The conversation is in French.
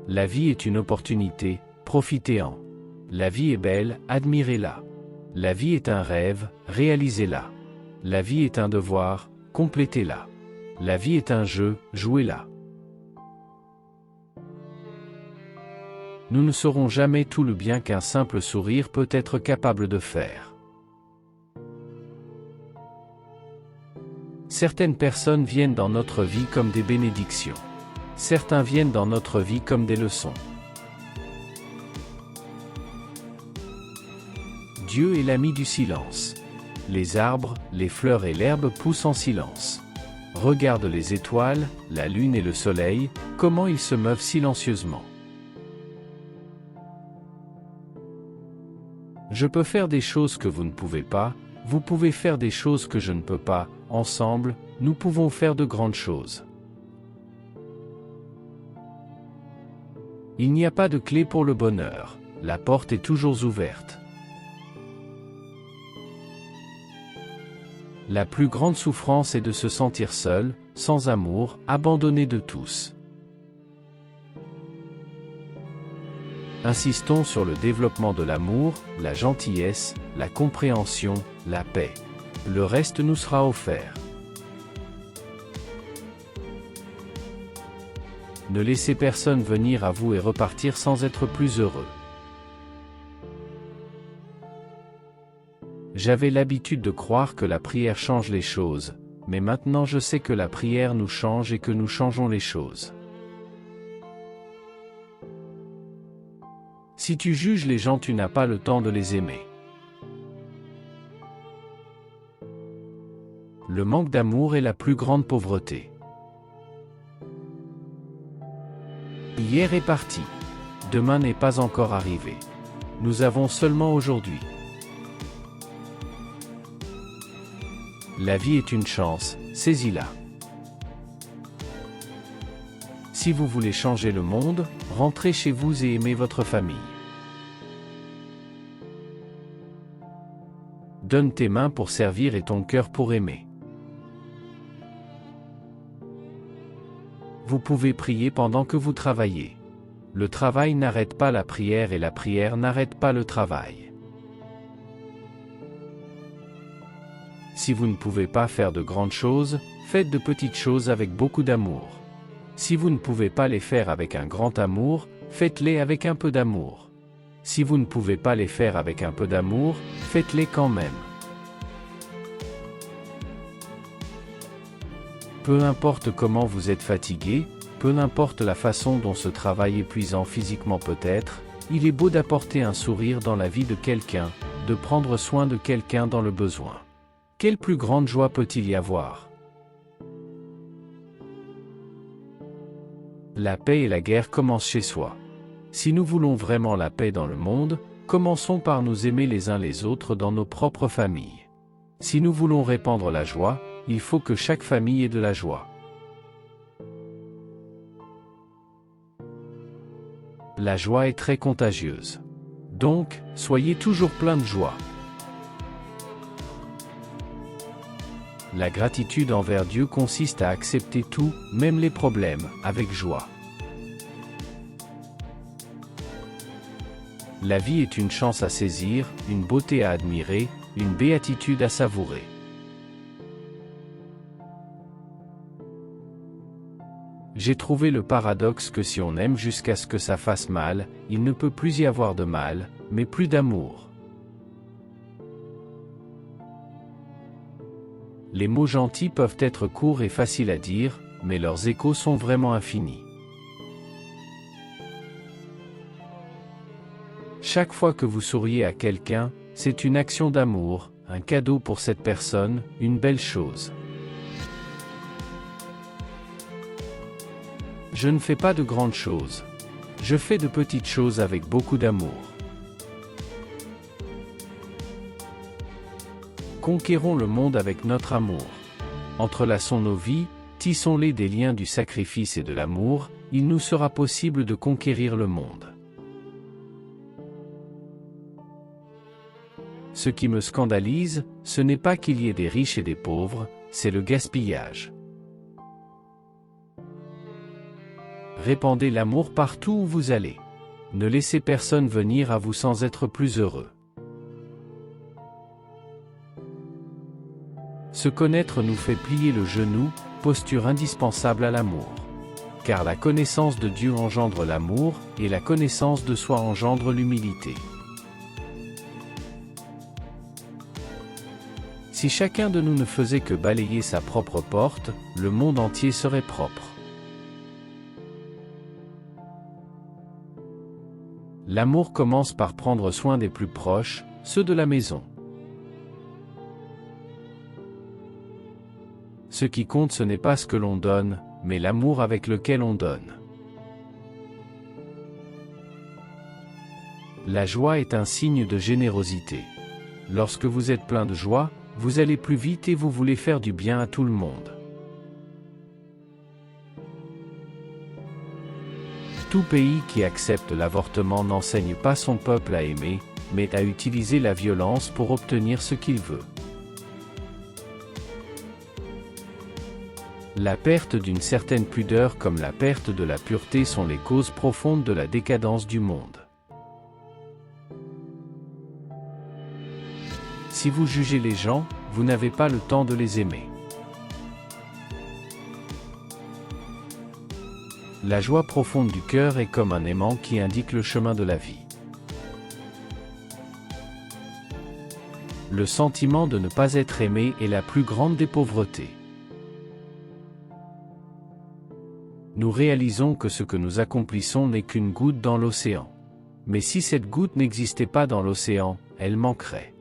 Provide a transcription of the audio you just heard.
La vie est une opportunité, profitez-en. La vie est belle, admirez-la. La vie est un rêve, réalisez-la. La vie est un devoir, complétez-la. La vie est un jeu, jouez-la. Nous ne saurons jamais tout le bien qu'un simple sourire peut être capable de faire. Certaines personnes viennent dans notre vie comme des bénédictions. Certains viennent dans notre vie comme des leçons. Dieu est l'ami du silence. Les arbres, les fleurs et l'herbe poussent en silence. Regarde les étoiles, la lune et le soleil, comment ils se meuvent silencieusement. Je peux faire des choses que vous ne pouvez pas, vous pouvez faire des choses que je ne peux pas, ensemble, nous pouvons faire de grandes choses. Il n'y a pas de clé pour le bonheur, la porte est toujours ouverte. La plus grande souffrance est de se sentir seul, sans amour, abandonné de tous. Insistons sur le développement de l'amour, la gentillesse, la compréhension, la paix. Le reste nous sera offert. Ne laissez personne venir à vous et repartir sans être plus heureux. J'avais l'habitude de croire que la prière change les choses, mais maintenant je sais que la prière nous change et que nous changeons les choses. Si tu juges les gens, tu n'as pas le temps de les aimer. Le manque d'amour est la plus grande pauvreté. Hier est parti. Demain n'est pas encore arrivé. Nous avons seulement aujourd'hui. La vie est une chance, saisis-la. Si vous voulez changer le monde, rentrez chez vous et aimez votre famille. Donne tes mains pour servir et ton cœur pour aimer. Vous pouvez prier pendant que vous travaillez. Le travail n'arrête pas la prière et la prière n'arrête pas le travail. Si vous ne pouvez pas faire de grandes choses, faites de petites choses avec beaucoup d'amour. Si vous ne pouvez pas les faire avec un grand amour, faites-les avec un peu d'amour. Si vous ne pouvez pas les faire avec un peu d'amour, faites-les quand même. Peu importe comment vous êtes fatigué, peu importe la façon dont ce travail épuisant physiquement peut être, il est beau d'apporter un sourire dans la vie de quelqu'un, de prendre soin de quelqu'un dans le besoin. Quelle plus grande joie peut-il y avoir? La paix et la guerre commencent chez soi. Si nous voulons vraiment la paix dans le monde, commençons par nous aimer les uns les autres dans nos propres familles. Si nous voulons répandre la joie, il faut que chaque famille ait de la joie. La joie est très contagieuse. Donc, soyez toujours plein de joie. La gratitude envers Dieu consiste à accepter tout, même les problèmes, avec joie. La vie est une chance à saisir, une beauté à admirer, une béatitude à savourer. J'ai trouvé le paradoxe que si on aime jusqu'à ce que ça fasse mal, il ne peut plus y avoir de mal, mais plus d'amour. Les mots gentils peuvent être courts et faciles à dire, mais leurs échos sont vraiment infinis. Chaque fois que vous souriez à quelqu'un, c'est une action d'amour, un cadeau pour cette personne, une belle chose. Je ne fais pas de grandes choses. Je fais de petites choses avec beaucoup d'amour. Conquérons le monde avec notre amour. Entrelaçons nos vies, tissons-les des liens du sacrifice et de l'amour, il nous sera possible de conquérir le monde. Ce qui me scandalise, ce n'est pas qu'il y ait des riches et des pauvres, c'est le gaspillage. Répandez l'amour partout où vous allez. Ne laissez personne venir à vous sans être plus heureux. Se connaître nous fait plier le genou, posture indispensable à l'amour. Car la connaissance de Dieu engendre l'amour, et la connaissance de soi engendre l'humilité. Si chacun de nous ne faisait que balayer sa propre porte, le monde entier serait propre. L'amour commence par prendre soin des plus proches, ceux de la maison. Ce qui compte, ce n'est pas ce que l'on donne, mais l'amour avec lequel on donne. La joie est un signe de générosité. Lorsque vous êtes plein de joie, vous allez plus vite et vous voulez faire du bien à tout le monde. Tout pays qui accepte l'avortement n'enseigne pas son peuple à aimer, mais à utiliser la violence pour obtenir ce qu'il veut. La perte d'une certaine pudeur comme la perte de la pureté sont les causes profondes de la décadence du monde. Si vous jugez les gens, vous n'avez pas le temps de les aimer. La joie profonde du cœur est comme un aimant qui indique le chemin de la vie. Le sentiment de ne pas être aimé est la plus grande des pauvretés. Nous réalisons que ce que nous accomplissons n'est qu'une goutte dans l'océan. Mais si cette goutte n'existait pas dans l'océan, elle manquerait.